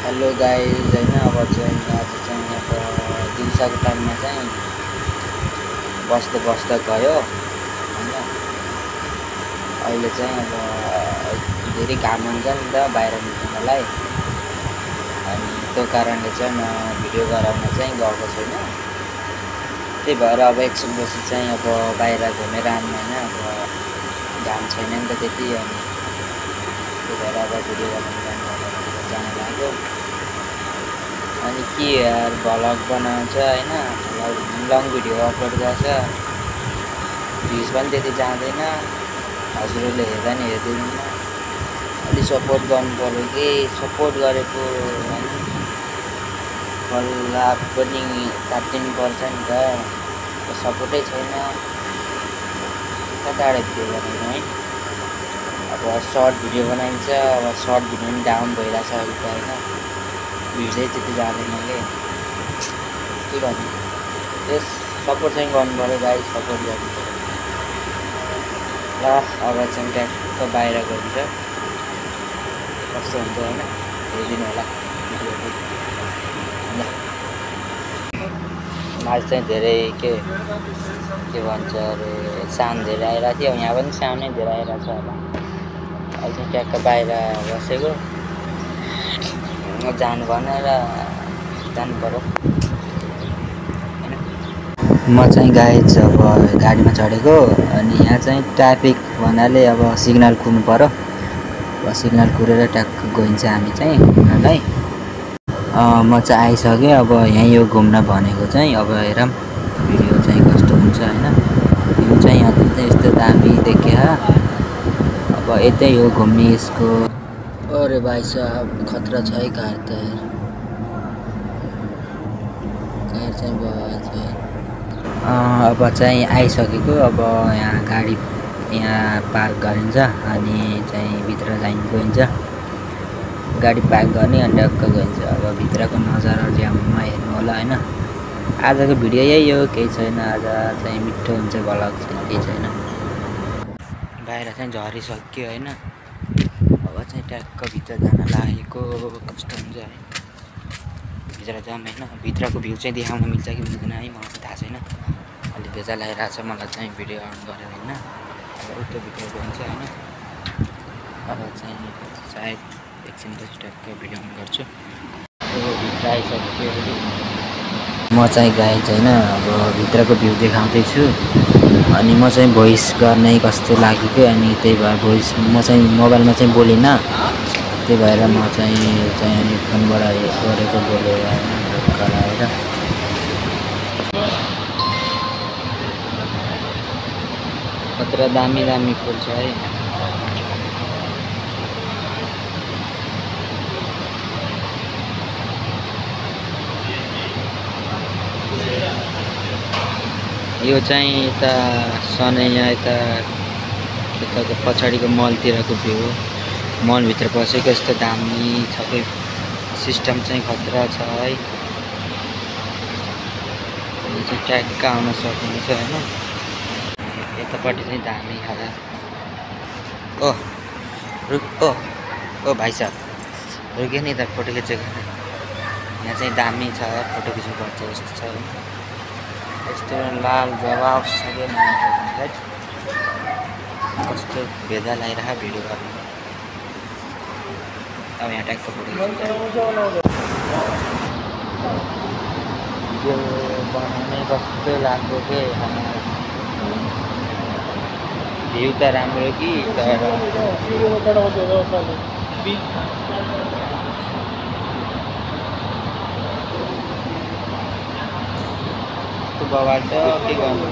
Hello guys होइन अब चाहिँ आज चाहिँ अब दिउँसोको टाइममा चाहिँ बस्दा गयो होइन। अहिले चाहिँ अब धेरै घाम हुन्छ नि त बाहिर निस्किनलाई, अनि त्यो कारणले चाहिँ म भिडियो गराउन चाहिँ गएको छैन। त्यही भएर अब एकछिनपछि चाहिँ अब बाहिर घुमेर आउनु होइन, अब घाम छैन नि त त्यति, अनि त्यही भएर अब भिडियो बनाउन जान लाग्यो। अनि के यार भ्लग बनाउँछ होइन, लङ भिडियो अपलोड गर्छ, भ्युज पनि त्यति जाँदैन, हजुरहरूले हेर्दा नि हेर्दैन। अलिक सपोर्ट गर्नु पऱ्यो कि सपोर्ट गरेको होइन फल पनि काटिनुपर्छ नि त, सपोर्टै छैन कताबाट भिडियो बनाउनु है। अब सर्ट भिडियो बनाइन्छ, अब सर्ट भिडियो पनि डाउन भइरहेछ अहिले त होइन, भ्युजै त्यति जाँदैन कि के गर्नु। यस सपोर्ट चाहिँ गर्नु पऱ्यो गाइस, सपोर्ट गर्नु पऱ्यो ल। अब चाहिँ ट्याक्क बाहिर गइन्छ कस्तो हुन्छ होइन, हेरिदिनु होला भिडियो। आज चाहिँ धेरै के भन्छ अरे साउन्ड धेरै आइरहेको थियो, यहाँ पनि साउन्ड नै धेरै आइरहेको छ होला। अहिले चाहिँ ट्याक्क बाहिर बसेको, जानु भनेर जानु पऱ्यो होइन। म चाहिँ गाइज अब गाडीमा चढेको, अनि यहाँ चाहिँ ट्राफिक भन्नाले अब सिग्नल कुर्नु पऱ्यो। अब सिग्नल कुरेर ट्याक्क गइन्छ हामी चाहिँ घुम्नलाई। म चाहिँ आइसकेँ, अब यहीँ यो घुम्न भनेको चाहिँ अब हेरौँ भिडियो चाहिँ कस्तो हुन्छ होइन। यो चाहिँ यहाँ चाहिँ यस्तो दामी देख्यो, अब यतै हो घुम्ने यसको। अरे भाइ साहब खतरा छ है कार त, कार चाहिँ भएछ। अब चाहिँ आइसकेको, अब यहाँ गाडी यहाँ पार्क गरिन्छ अनि चाहिँ भित्र गइन्छ, गाडी पार्क गर्ने अनि टक्क गइन्छ। अब भित्रको नजारा ज्याममा हेर्नु होला होइन। आजको भिडियो यही हो, केही छैन। आज चाहिँ मिठो हुन्छ भ्लग चाहिँ, केही छैन। बाहिर चाहिँ झरिसक्यो होइन, अब चाहिँ ट्याक्क भित्र जान लागेको, कस्तो हुन्छ है भित्र जाम होइन। भित्रको भ्यू चाहिँ देखाउन मिल्छ कि मिल्दैन है मलाई थाहा छैन, अलि भेजा लगाइरहेको छ मलाई चाहिँ भिडियो अन गरेर होइन। अब उल्टो भिडियो गइन्छ होइन। अब चाहिँ सायद एकछिन पछि ट्याक्क भिडियो अन गर्छु। भित्र आइसक्यो, म चाहिँ गाइज होइन अब भित्रको भ्यू देखाउँदैछु। अनि म चाहिँ भोइस गर्ने कस्तो लाग्यो कि, अनि त्यही भएर भोइस म चाहिँ मोबाइलमा चाहिँ बोलिनँ, त्यही भएर म चाहिँ फोनबाट गरेको बोलेर गराएर। खतरा दामी फुल छ है। यो चाहिँ यता सनैया यताको पछाडिको मलतिरको भ्यू हो। मलभित्र पसेको यस्तो दामी सबै सिस्टम चाहिँ खतरा छ है। यो चाहिँ ट्याक्क आउन सक्नुहुन्छ होइन। यतापट्टि चाहिँ दामी खाजा। ओ भाइ साहब रुक्यो नि त, फोटो खिचेको। यहाँ चाहिँ दामी छ, फोटो खिच्नु पर्छ जस्तो छ होइन। यस्तो लाल जवाब सबै मलाई कस्तो भेजा लगाइरहेको भिडियो गर्नु। अब यहाँ ट्याक्क फोटो भिडियो बनाउने कस्तो लाग्यो के, भ्यू त राम्रो कि तर बवाल छ के गर्नु।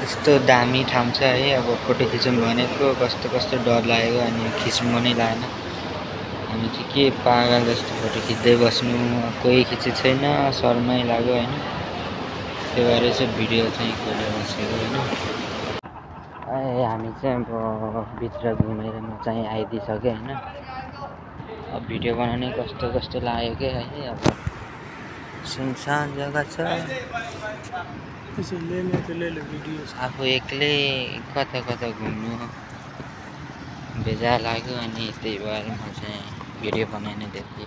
यस्तो दामी ठाउँ छ है। अब फोटो खिचौँ भनेको कस्तो डर लाग्यो, अनि खिच्नु पनि लागेन। हामी चाहिँ के पागल जस्तो फोटो खिच्दै बस्नु, कोही खिचेको छैन, शर्मै लाग्यो होइन। त्यही भएर चाहिँ भिडियो चाहिँ खोलेर बसेको होइन। हामी चाहिँ अब भित्र घुमेर म चाहिँ आइदिइसकेँ होइन। अब भिडियो बनाउने कस्तो लाग्यो क्या है। अब सुनसान जग्गा छ, आफू एक्लै कता घुम्नु बेजार लाग्यो अनि त्यही भएर म चाहिँ भिडियो बनाउन त्यति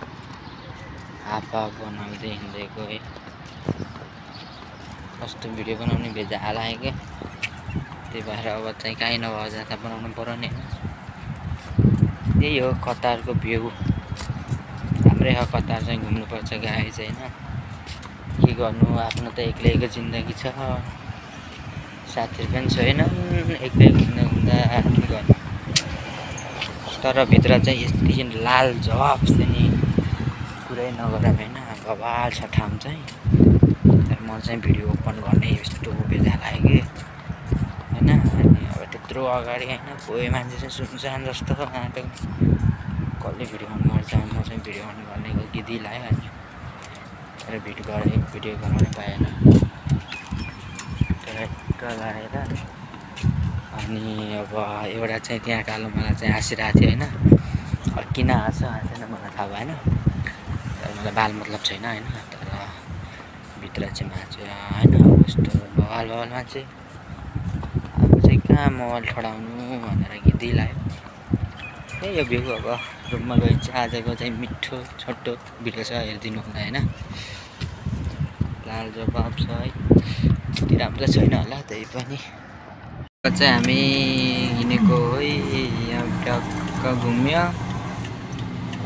हापा बनाउँदै हिँडेको है। कस्तो भिडियो बनाउने बेजार लाग्यो, त्यही भएर अब चाहिँ काहीँ नभए जता बनाउनु पर्यो नि। त्यही हो कतारको भ्यू, हाम्रै हो कतार चाहिँ घुम्नुपर्छ गाइज होइन। के गर्नु, आफ्नो त एक्लैको जिन्दगी छ, साथीहरू पनि छैनन्, एक्लै घुम्दा घुम्दा के गर्नु। तर भित्र चाहिँ यति लाल जवाब चाहिँ नि पुरै नगरौँ होइन, बवाल छ ठाउँ चाहिँ। तर म चाहिँ भिडियो ओपन गर्ने यस्तो बेजार लाग्यो होइन। अनि अब त्यत्रो अगाडि होइन, कोही मान्छे चाहिँ सुनसान जस्तो आँटेको, कसले भिडियो अन गर्छ। म चाहिँ भिडियो अन गर्ने गिदी लाग्यो अनि तर भिडियो बनाउनै पाएन। लगाएर अनि अब एउटा चाहिँ त्यहाँ कालो मलाई चाहिँ हाँसिरहेको थियो होइन। किन हाँसेन मलाई थाहा भएन, तर मलाई बाल मतलब छैन होइन। तर भित्र चाहिँ मान्छे होइन यस्तो बवाल मान्छे, अब चाहिँ कहाँ मोबाइल ठडाउनु भनेर गिद्दै लाग्यो। त्यही हो भ्यू। अब रुममा गइन्छ। आजको चाहिँ मिठो छोटो भिडियो छ, हेरिदिनु होला होइन। लाल जवाब छ है, त्यति राम्रो छैन होला त्यही पनि। चाहिँ हामी हिँडेको है, यहाँ टक्क घुम्यो।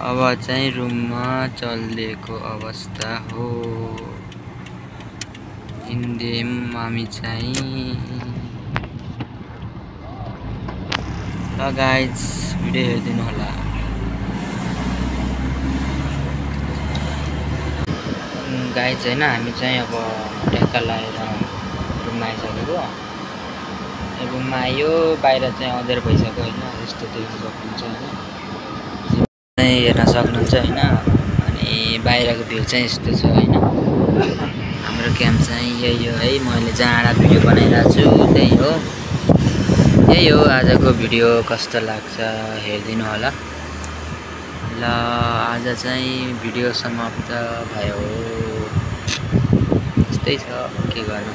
अब चाहिँ रुममा चलेको अवस्था हो, हिँड्यौँ हामी चाहिँ। ल गाइज भिडियो हेरिदिनु होला। गाइज होइन, हामी चाहिँ अब ट्याक्का लगाएर रुममा आइसकेको। रुममा आयो, बाहिर चाहिँ अँध्यारो भइसक्यो होइन, यस्तो देख्न सक्नुहुन्छ होइन, हेर्न सक्नुहुन्छ होइन। अनि बाहिरको भ्यू चाहिँ यस्तो छ होइन। हाम्रो क्याम्प चाहिँ यही हो है, मैले जहाँ भिडियो बनाइरहेको छु त्यही हो। यही हो आजको भिडियो, कस्तो लाग्छ हेरिदिनु होला। ल आज चाहिँ भिडियो समाप्त भयो, यस्तै छ, के गर्नु।